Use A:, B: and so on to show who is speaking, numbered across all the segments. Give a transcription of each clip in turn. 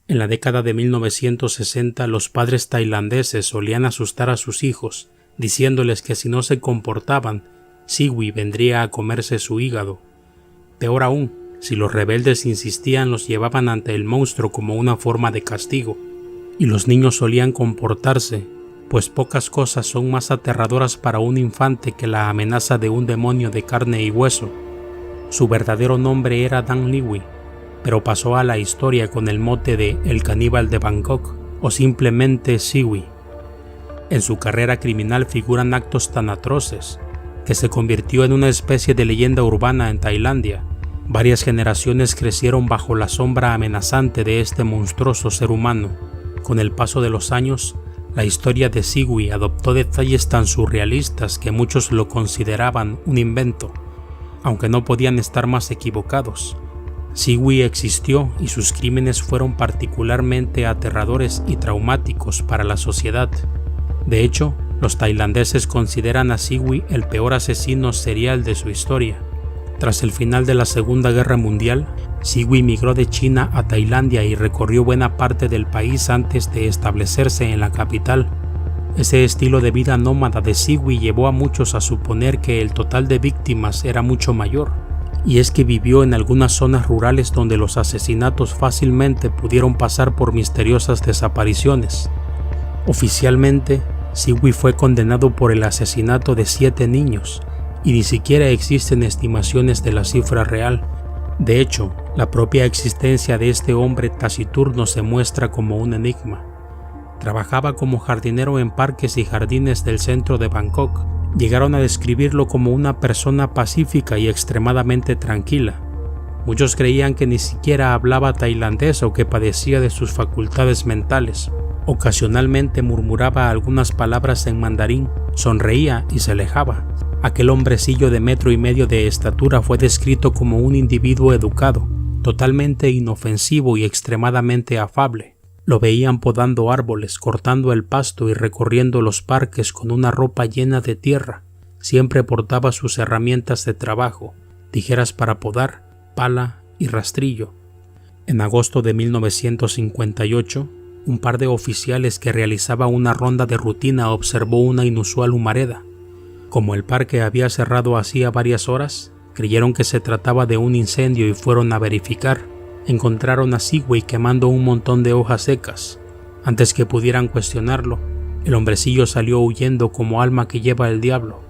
A: En la década de 1960, los padres tailandeses solían asustar a sus hijos, diciéndoles que si no se comportaban, Siwi vendría a comerse su hígado. Peor aún, si los rebeldes insistían, los llevaban ante el monstruo como una forma de castigo. Y los niños solían comportarse, pues pocas cosas son más aterradoras para un infante que la amenaza de un demonio de carne y hueso. Su verdadero nombre era Dan Liwi, pero pasó a la historia con el mote de El Caníbal de Bangkok o simplemente Siwi. En su carrera criminal figuran actos tan atroces que se convirtió en una especie de leyenda urbana en Tailandia. Varias generaciones crecieron bajo la sombra amenazante de este monstruoso ser humano. Con el paso de los años, la historia de Siwi adoptó detalles tan surrealistas que muchos lo consideraban un invento, aunque no podían estar más equivocados. Siwi existió y sus crímenes fueron particularmente aterradores y traumáticos para la sociedad. De hecho, los tailandeses consideran a Siwi el peor asesino serial de su historia. Tras el final de la Segunda Guerra Mundial, Siwi migró de China a Tailandia y recorrió buena parte del país antes de establecerse en la capital. Ese estilo de vida nómada de Siwi llevó a muchos a suponer que el total de víctimas era mucho mayor, y es que vivió en algunas zonas rurales donde los asesinatos fácilmente pudieron pasar por misteriosas desapariciones. Oficialmente, Siwi fue condenado por el asesinato de 7 niños, y ni siquiera existen estimaciones de la cifra real. De hecho, la propia existencia de este hombre taciturno se muestra como un enigma. Trabajaba como jardinero en parques y jardines del centro de Bangkok. Llegaron a describirlo como una persona pacífica y extremadamente tranquila. Muchos creían que ni siquiera hablaba tailandés o que padecía de sus facultades mentales. Ocasionalmente murmuraba algunas palabras en mandarín, sonreía y se alejaba. Aquel hombrecillo de 1,5 metros de estatura fue descrito como un individuo educado, totalmente inofensivo y extremadamente afable. Lo veían podando árboles, cortando el pasto y recorriendo los parques con una ropa llena de tierra. Siempre portaba sus herramientas de trabajo, tijeras para podar, pala y rastrillo. En agosto de 1958, un par de oficiales que realizaba una ronda de rutina observó una inusual humareda. Como el parque había cerrado hacía varias horas, creyeron que se trataba de un incendio y fueron a verificar. Encontraron a Siwi quemando un montón de hojas secas. Antes que pudieran cuestionarlo, el hombrecillo salió huyendo como alma que lleva el diablo.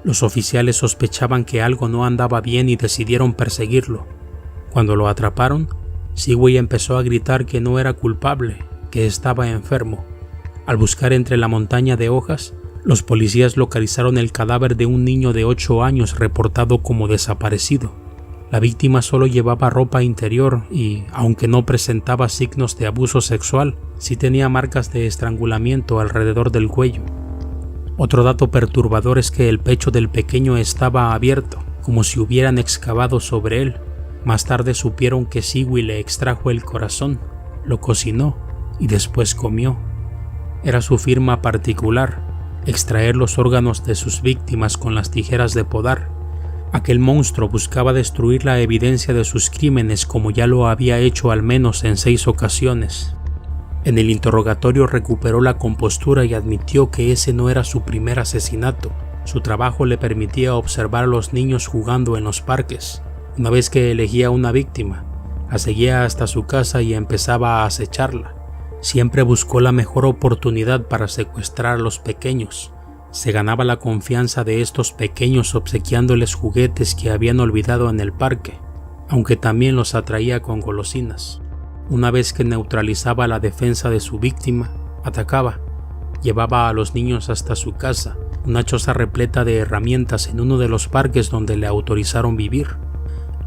A: Los oficiales sospechaban que algo no andaba bien y decidieron perseguirlo. Cuando lo atraparon, Siwi empezó a gritar que no era culpable, que estaba enfermo. Al buscar entre la montaña de hojas, los policías localizaron el cadáver de un niño de 8 años reportado como desaparecido. La víctima solo llevaba ropa interior y, aunque no presentaba signos de abuso sexual, sí tenía marcas de estrangulamiento alrededor del cuello. Otro dato perturbador es que el pecho del pequeño estaba abierto, como si hubieran excavado sobre él. Más tarde supieron que Siwi le extrajo el corazón, lo cocinó y después comió. Era su firma particular, extraer los órganos de sus víctimas con las tijeras de podar. Aquel monstruo buscaba destruir la evidencia de sus crímenes como ya lo había hecho al menos en 6 ocasiones. En el interrogatorio recuperó la compostura y admitió que ese no era su primer asesinato. Su trabajo le permitía observar a los niños jugando en los parques. Una vez que elegía una víctima, la seguía hasta su casa y empezaba a acecharla. Siempre buscó la mejor oportunidad para secuestrar a los pequeños. Se ganaba la confianza de estos pequeños obsequiándoles juguetes que habían olvidado en el parque, aunque también los atraía con golosinas. Una vez que neutralizaba la defensa de su víctima, atacaba. Llevaba a los niños hasta su casa, una choza repleta de herramientas en uno de los parques donde le autorizaron vivir.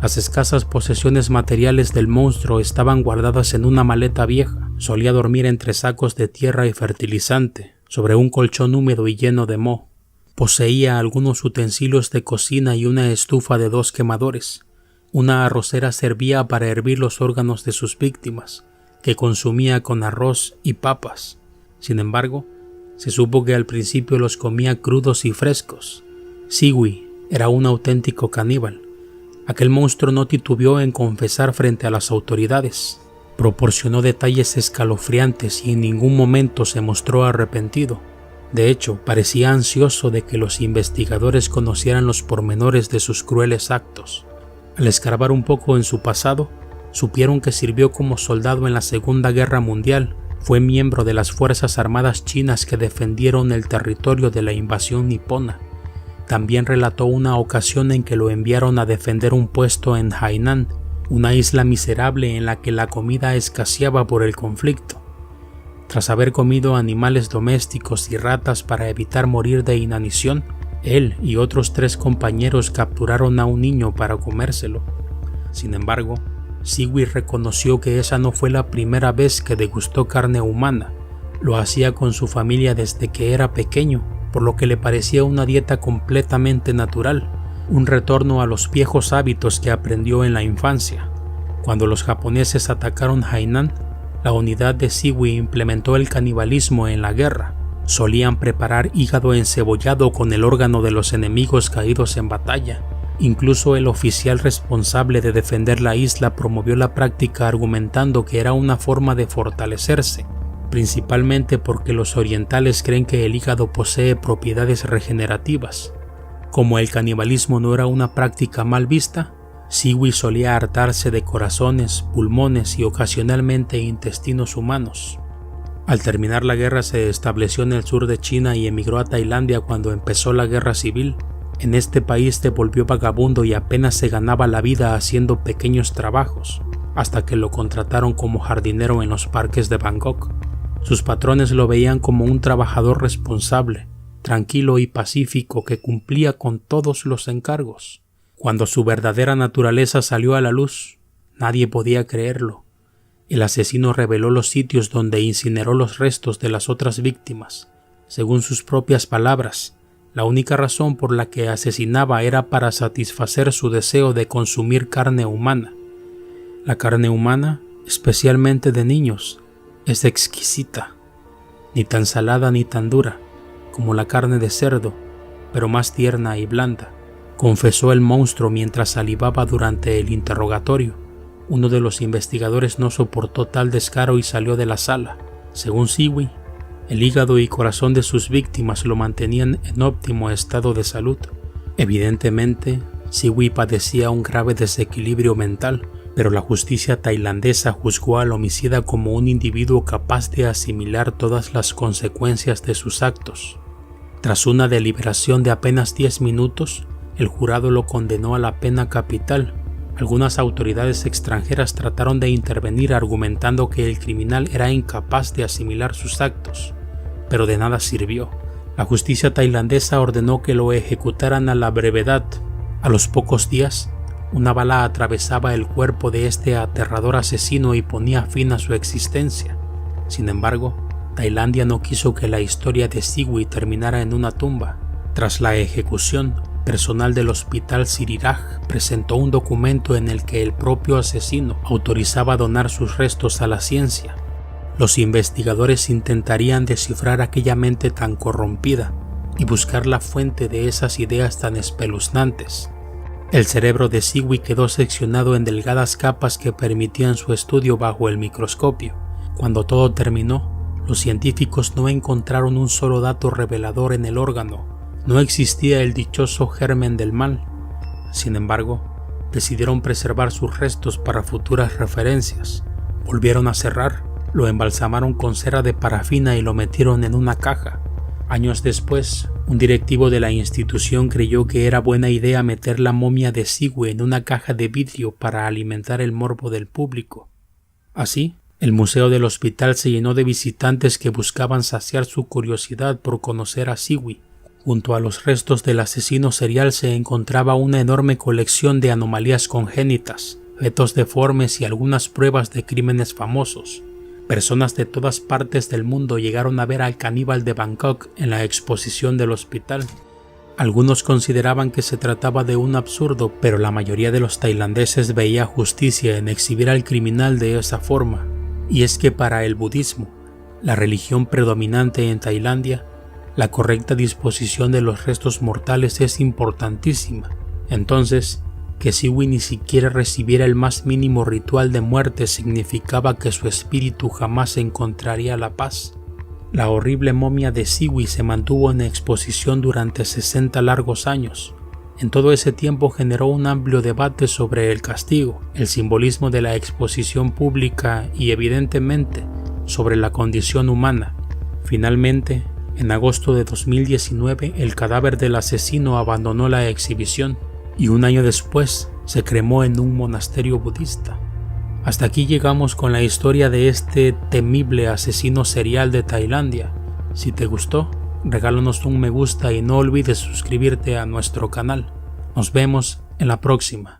A: Las escasas posesiones materiales del monstruo estaban guardadas en una maleta vieja. Solía dormir entre sacos de tierra y fertilizante, sobre un colchón húmedo y lleno de moho. Poseía algunos utensilios de cocina y una estufa de 2 quemadores. Una arrocera servía para hervir los órganos de sus víctimas, que consumía con arroz y papas. Sin embargo, se supo que al principio los comía crudos y frescos. Siwi era un auténtico caníbal. Aquel monstruo no titubeó en confesar frente a las autoridades. proporcionó detalles escalofriantes y en ningún momento se mostró arrepentido. De hecho, parecía ansioso de que los investigadores conocieran los pormenores de sus crueles actos. Al escarbar un poco en su pasado, supieron que sirvió como soldado en la Segunda Guerra Mundial. Fue miembro de las Fuerzas Armadas chinas que defendieron el territorio de la invasión nipona. También relató una ocasión en que lo enviaron a defender un puesto en Hainan, una isla miserable en la que la comida escaseaba por el conflicto. Tras haber comido animales domésticos y ratas para evitar morir de inanición, él y otros 3 compañeros capturaron a un niño para comérselo. Sin embargo, Sigui reconoció que esa no fue la primera vez que degustó carne humana. Lo hacía con su familia desde que era pequeño, por lo que le parecía una dieta completamente natural, un retorno a los viejos hábitos que aprendió en la infancia. Cuando los japoneses atacaron Hainan, la unidad de Sigui implementó el canibalismo en la guerra. Solían preparar hígado encebollado con el órgano de los enemigos caídos en batalla. Incluso el oficial responsable de defender la isla promovió la práctica argumentando que era una forma de fortalecerse, principalmente porque los orientales creen que el hígado posee propiedades regenerativas. Como el canibalismo no era una práctica mal vista, Sigui solía hartarse de corazones, pulmones y ocasionalmente intestinos humanos. Al terminar la guerra se estableció en el sur de China y emigró a Tailandia cuando empezó la guerra civil. En este país se volvió vagabundo y apenas se ganaba la vida haciendo pequeños trabajos, hasta que lo contrataron como jardinero en los parques de Bangkok. Sus patrones lo veían como un trabajador responsable, tranquilo y pacífico que cumplía con todos los encargos. Cuando su verdadera naturaleza salió a la luz, nadie podía creerlo. El asesino reveló los sitios donde incineró los restos de las otras víctimas. Según sus propias palabras, la única razón por la que asesinaba era para satisfacer su deseo de consumir carne humana. La carne humana, especialmente de niños, es exquisita, ni tan salada ni tan dura como la carne de cerdo, pero más tierna y blanda, confesó el monstruo mientras salivaba durante el interrogatorio. Uno de los investigadores no soportó tal descaro y salió de la sala. Según Sigui, el hígado y corazón de sus víctimas lo mantenían en óptimo estado de salud. Evidentemente, Sigui padecía un grave desequilibrio mental, pero la justicia tailandesa juzgó al homicida como un individuo capaz de asimilar todas las consecuencias de sus actos. Tras una deliberación de apenas 10 minutos, el jurado lo condenó a la pena capital. Algunas autoridades extranjeras trataron de intervenir argumentando que el criminal era incapaz de asimilar sus actos, pero de nada sirvió. La justicia tailandesa ordenó que lo ejecutaran a la brevedad. A los pocos días, una bala atravesaba el cuerpo de este aterrador asesino y ponía fin a su existencia. Sin embargo, Tailandia no quiso que la historia de Sigui terminara en una tumba. Tras la ejecución, personal del hospital Siriraj presentó un documento en el que el propio asesino autorizaba donar sus restos a la ciencia. Los investigadores intentarían descifrar aquella mente tan corrompida y buscar la fuente de esas ideas tan espeluznantes. El cerebro de Sigui quedó seccionado en delgadas capas que permitían su estudio bajo el microscopio. Cuando todo terminó, los científicos no encontraron un solo dato revelador en el órgano. No existía el dichoso germen del mal. Sin embargo, decidieron preservar sus restos para futuras referencias. Volvieron a cerrar, lo embalsamaron con cera de parafina y lo metieron en una caja. Años después, un directivo de la institución creyó que era buena idea meter la momia de Sigui en una caja de vidrio para alimentar el morbo del público. Así, el museo del hospital se llenó de visitantes que buscaban saciar su curiosidad por conocer a Sigui. Junto a los restos del asesino serial se encontraba una enorme colección de anomalías congénitas, fetos deformes y algunas pruebas de crímenes famosos. Personas de todas partes del mundo llegaron a ver al caníbal de Bangkok en la exposición del hospital. Algunos consideraban que se trataba de un absurdo, pero la mayoría de los tailandeses veía justicia en exhibir al criminal de esa forma. Y es que para el budismo, la religión predominante en Tailandia, la correcta disposición de los restos mortales es importantísima. Entonces, que Siwi ni siquiera recibiera el más mínimo ritual de muerte significaba que su espíritu jamás encontraría la paz. La horrible momia de Siwi se mantuvo en exposición durante 60 largos años. En todo ese tiempo generó un amplio debate sobre el castigo, el simbolismo de la exposición pública y, evidentemente, sobre la condición humana. Finalmente, en agosto de 2019, el cadáver del asesino abandonó la exhibición y un año después se cremó en un monasterio budista. Hasta aquí llegamos con la historia de este temible asesino serial de Tailandia. Si te gustó, regálanos un me gusta y no olvides suscribirte a nuestro canal. Nos vemos en la próxima.